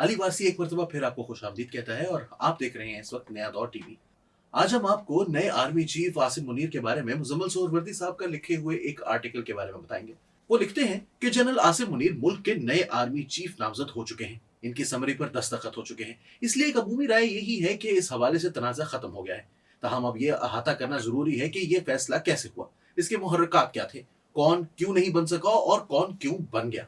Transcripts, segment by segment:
माली वासी एक मर्तबा फिर आपको खुशामदीद कहता है और आप देख रहे हैं इस वक्त नया दौर टीवी। आज हम आपको नए आर्मी चीफ आसिम मुनीर के बारे में मुजम्मल सोहरवर्दी साहब का लिखे हुए एक आर्टिकल के बारे में बताएंगे। वो लिखते हैं कि जनरल आसिम मुनीर मुल्क के नए आर्मी चीफ नामजद हो चुके हैं। इनकी समरी पर दस्तखत हो चुके हैं। इसलिए एक अमूमी राय यही है कि इस हवाले से तनाज़ा खत्म हो गया है। ताहम अब यह अहाता करना जरूरी है कि यह फैसला कैसे हुआ, इसके मुहर्रिकात क्या थे, कौन क्यों नहीं बन सका और कौन क्यों बन गया।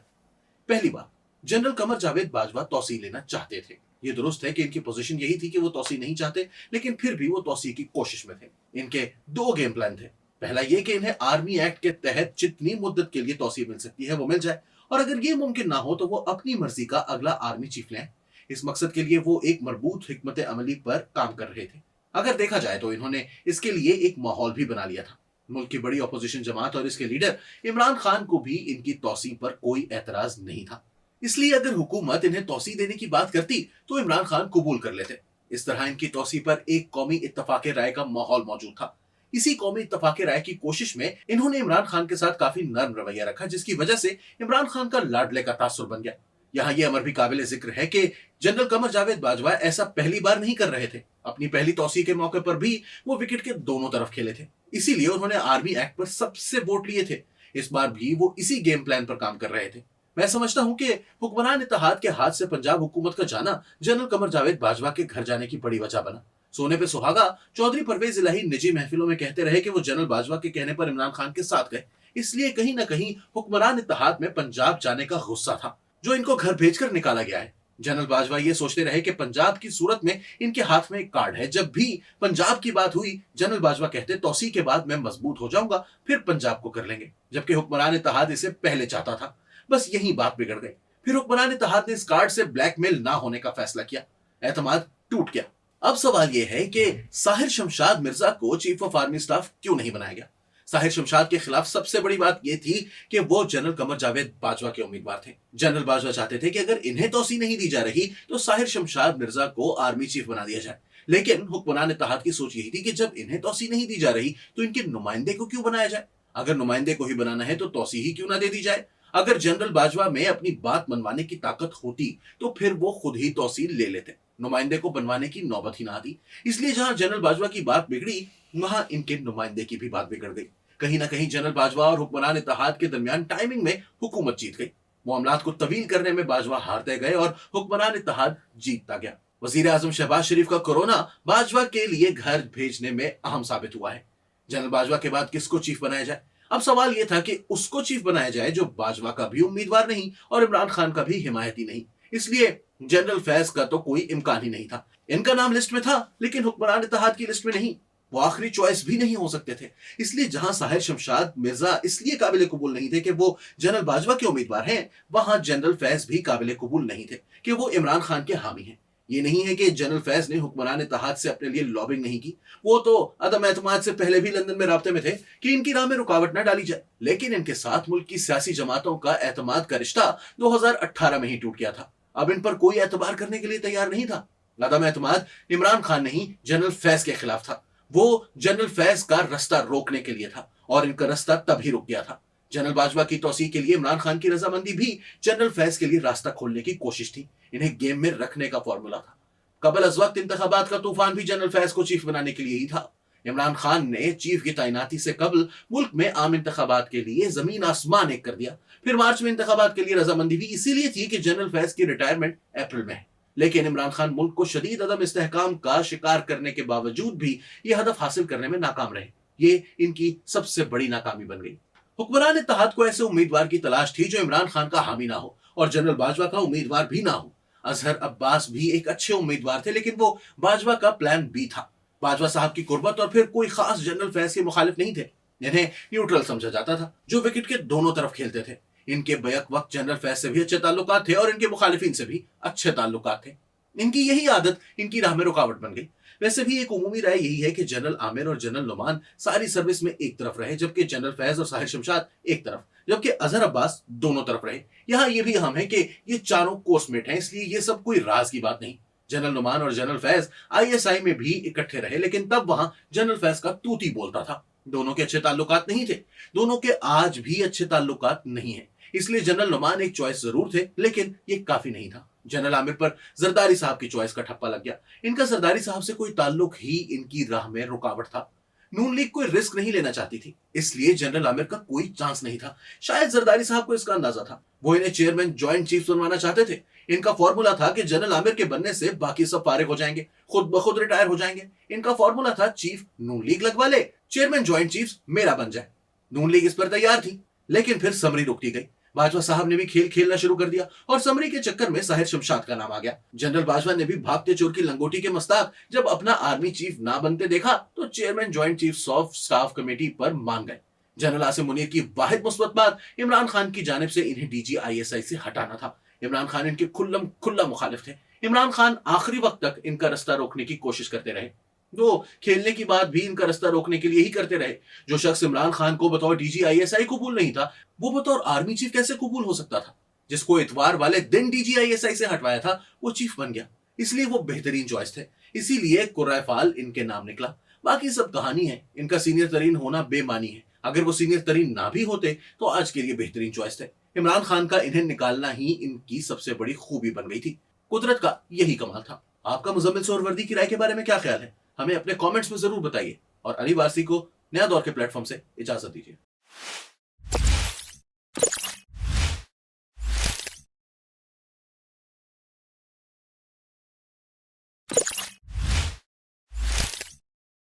पहली बात, जनरल कमर जावेद बाजवा तौसी लेना चाहते थे। ये दुरुस्त है कि इनकी पोजीशन यही थी कि वो तौसी नहीं चाहते, लेकिन फिर भी वो तौसी की कोशिश में थे। इनके दो गेम प्लान थे। पहला ये कि इन्हें आर्मी एक्ट के तहत जितनी मुद्दत के लिए तौसी मिल सकती है वो मिल जाए, और अगर ये मुमकिन ना हो तो वो अपनी मर्जी का अगला आर्मी चीफ लें। इस मकसद के लिए वो एक मरबूत हिकमत अमली पर काम कर रहे थे। अगर देखा जाए तो इन्होंने इसके लिए एक माहौल भी बना लिया था। मुल्क की बड़ी अपोजिशन जमात और इसके लीडर इमरान खान को भी इनकी तौसी पर कोई एतराज नहीं था। इसलिए अगर हुकूमत इन्हें तौसी देने की बात करती तो इमरान खान कबूल कर लेते। इस तरह इनकी तौसी पर एक कौमी इत्तफाक राय का माहौल मौजूद था। इसी कौमी इत्तफाक राय की कोशिश में इन्होंने इमरान खान के साथ काफी नर्म रवैया रखा, जिसकी वजह से इमरान खान का लाडले का तासुर बन गया। यहाँ यह अमर भी काबिल जिक्र है कि जनरल कमर जावेद बाजवा ऐसा पहली बार नहीं कर रहे थे। अपनी पहली तौसी के मौके पर भी वो विकेट के दोनों तरफ खेले थे। इसीलिए उन्होंने आर्मी एक्ट पर सबसे वोट लिए थे। इस बार भी वो इसी गेम प्लान पर काम कर रहे थे। मैं समझता हूं कि हुक्मरान इत्तेहाद के हाथ से पंजाब हुकूमत का जाना जनरल कमर जावेद बाजवा के घर जाने की बड़ी वजह बना। सोने पे सुहागा चौधरी परवेज इलाही निजी महफिलों में कहते रहे कि वो जनरल बाजवा के कहने पर इमरान खान के साथ गए। इसलिए कहीं ना कहीं हुक्मरान इत्तेहाद में पंजाब जाने का गुस्सा था, जो इनको घर भेजकर निकाला गया है। जनरल बाजवा ये सोचते रहे कि पंजाब की सूरत में इनके हाथ में एक कार्ड है। जब भी पंजाब की बात हुई, जनरल बाजवा कहते तौसी के बाद मैं मजबूत हो जाऊंगा, फिर पंजाब को कर लेंगे, जबकि हुक्मरान इत्तेहाद इसे पहले चाहता था। बस यही बात बिगड़ गई। फिर हुक्मरान इत्तेहाद ने इस कार्ड से ब्लैकमेल ना होने का फैसला किया। एतमाद टूट गया। अब सवाल यह है कि साहिर शमशाद मिर्जा को चीफ ऑफ आर्मी स्टाफ क्यों नहीं बनाया गया। साहिर शमशाद के खिलाफ सबसे बड़ी बात यह थी कि वो जनरल कमर जावेद बाजवा के उम्मीदवार थे। जनरल बाजवा चाहते थे कि अगर इन्हें तौसी नहीं दी जा रही तो साहिर शमशाद मिर्जा को आर्मी चीफ बना दिया जाए। लेकिन हुक्मरान इत्तेहाद की सोच यही थी कि जब इन्हें तौसी नहीं दी जा रही तो इनके नुमाइंदे को क्यों बनाया जाए। अगर नुमाइंदे को ही बनाना है तो तौसी ही क्यों ना दे दी जाए। अगर जनरल बाजवा में अपनी बात मनवाने की ताकत होती तो फिर वो खुद ही तौसी ले लेते, नुमाइंदे को बनवाने की नौबत ही ना आती। इसलिए जहां जनरल बाजवा की बात बिगड़ी, वहां इनके नुमाइंदे की भी बात बिगड़ गई। कहीं ना कहीं जनरल बाजवा और हुक्मरान इत्तेहाद के दरमियान टाइमिंग में हुकूमत जीत गई। मामलात को तवील करने में बाजवा हारते गए और हुक्मरान इत्तेहाद जीतता गया। वजीर आजम शहबाज शरीफ का कोरोना बाजवा के लिए घर भेजने में अहम साबित हुआ है। जनरल बाजवा के बाद किसको चीफ बनाया जाए। अब सवाल यह था कि उसको चीफ बनाया जाए जो बाजवा का भी उम्मीदवार नहीं और इमरान खान का भी हिमायती नहीं। इसलिए जनरल फैज का तो कोई इम्कान ही नहीं था। इनका नाम लिस्ट में था लेकिन हुक्मरान इत्तेहाद की लिस्ट में नहीं। वो आखिरी चॉइस भी नहीं हो सकते थे। इसलिए जहां साहिर शमशाद मिर्जा इसलिए काबिल कबूल नहीं थे कि वो जनरल बाजवा के उम्मीदवार हैं, वहां जनरल फैज भी काबिल कबूल नहीं थे कि वो इमरान खान के हामी हैं। ये नहीं है कि जनरल फैज ने हुक्मरान इत्तेहाद से अपने लिए लॉबिंग नहीं की। वो तो अदम एतमाद से पहले भी लंदन में राब्ते में थे कि इनकी राह में रुकावट न डाली जाए। लेकिन इनके साथ मुल्क की सियासी जमातों का एतमाद का रिश्ता 2018 में ही टूट गया था। अब इन पर कोई एतबार करने के लिए तैयार नहीं था। अदम एतमाद इमरान खान नहीं, जनरल फैज के खिलाफ था। वो जनरल फैज का रास्ता रोकने के लिए था और इनका रास्ता तभी रुक गया था। जनरल बाजवा की तौसीह के लिए इमरान खान की रजामंदी भी जनरल फैज के लिए रास्ता खोलने की कोशिश थी, इन्हें गेम में रखने का फॉर्मूला था। कबल अज वक्त इंतखाबात का तूफान भी जनरल फैज को चीफ बनाने के लिए ही था। इमरान खान ने चीफ की तैनाती से कबल मुल्क में आम इंतखाबात के लिए जमीन आसमान एक कर दिया। फिर मार्च में इंतखाबात के लिए रजामंदी भी इसीलिए थी कि जनरल फैज की रिटायरमेंट अप्रैल में है। लेकिन इमरान खान मुल्क को शदीद अदम इस्तेहकाम का शिकार करने के बावजूद भी यह हदफ हासिल करने में नाकाम रहे। ये इनकी सबसे बड़ी नाकामी बन गई। हुक्मरान इत्तेहाद को ऐसे उम्मीदवार की तलाश थी जो इमरान खान का हामी ना हो और जनरल बाजवा का उम्मीदवार भी ना हो। अजहर अब्बास भी एक अच्छे उम्मीदवार थे, लेकिन वो बाजवा का प्लान बी था। बाजवा साहब की कुर्बत और फिर कोई खास जनरल फैज के मुखालिफ नहीं थे। इन्हें न्यूट्रल समझा जाता था, जो विकेट के दोनों तरफ खेलते थे। इनके बैक वक्त जनरल फैज से भी अच्छे ताल्लुकात थे और इनके मुखालिफिन से भी अच्छे ताल्लुकात थे। इनकी यही आदत इनकी राह में रुकावट बन गई। वैसे भी एक उमूमी राय यही है कि जनरल आमिर और जनरल नुमान सारी सर्विस में एक तरफ रहे, जबकि जनरल फैज और साहिर शमशाद एक तरफ, जबकि अजहर अब्बास दोनों तरफ रहे। यहाँ ये भी अहम है कि ये चारों कोर्समेट हैं, इसलिए ये सब कोई राज की बात नहीं। जनरल नुमान और जनरल फैज आईएसआई में भी इकट्ठे रहे, लेकिन तब वहां जनरल फैज का तूती बोलता था। दोनों के अच्छे ताल्लुकात नहीं थे। दोनों के आज भी अच्छे ताल्लुकात नहीं है। इसलिए जनरल नुमान एक चॉइस जरूर थे, लेकिन ये काफी नहीं था। जनरल आमिर पर जरदारी साहब की चॉइस का ठप्पा लग गया। इनका जरदारी साहब से कोई ताल्लुक ही इनकी राह में रुकावट था। नून लीग कोई रिस्क नहीं लेना चाहती थी, इसलिए जनरल आमिर का कोई चांस नहीं था। शायद जरदारी साहब को इसका अंदाजा था। वो इन्हें चेयरमैन ज्वाइंट चीफ बनवाना चाहते थे। इनका फॉर्मूला था कि जनरल आमिर के बनने से बाकी सब फारिग हो जाएंगे, खुद ब खुद रिटायर हो जाएंगे। इनका फॉर्मूला था चीफ नून लीग लगवा ले, चेयरमैन ज्वाइंट चीफ मेरा बन जाए। नून लीग इस पर तैयार थी, लेकिन फिर समरी रोक दी गई। बाजवा साहब ने भी खेल खेलना शुरू कर दिया और समरी के चक्कर में साहिर शमशाद का नाम आ गया। जनरल बाजवा ने भी भागते चोर की लंगोटी के मस्ताक जब अपना आर्मी चीफ ना बनते देखा तो chairman joint chief of staff committee पर मान गए। जनरल आसिम मुनीर की वाहिद मुस्बत बात इमरान खान की जानिब से इन्हें DGISI से हटाना था। इमरान खान इनके खुल्ला मुखालिफ थे। इमरान खान आखिरी वक्त तक इनका रास्ता रोकने की कोशिश करते रहे। वो खेलने की बात भी इनका रास्ता रोकने के लिए ही करते रहे। जो शख्स इमरान खान को बतौर DGISI कबूल नहीं था, वो बतौर आर्मी चीफ कैसे कबूल हो सकता था? जिसको इतवार वाले दिन DGISI से हटवाया था, वो चीफ बन गया। इसलिए वो बेहतरीन चॉइस थे। इसीलिए कुर्राफाल इनके नाम निकला। बाकी सब कहानी है। इनका सीनियर तरीन होना बेमानी है। अगर वो सीनियर तरीन ना भी होते तो आज के लिए बेहतरीन चॉइस थे। इमरान खान का इन्हें निकालना ही इनकी सबसे बड़ी खूबी बन गई थी। कुदरत का यही कमाल था। आपका मुजम्मिल सोहरवर्दी की राय के बारे में क्या ख्याल है? हमें अपने कमेंट्स में जरूर बताइए और अली वारसी को नया दौर के प्लेटफॉर्म से इजाजत दीजिए।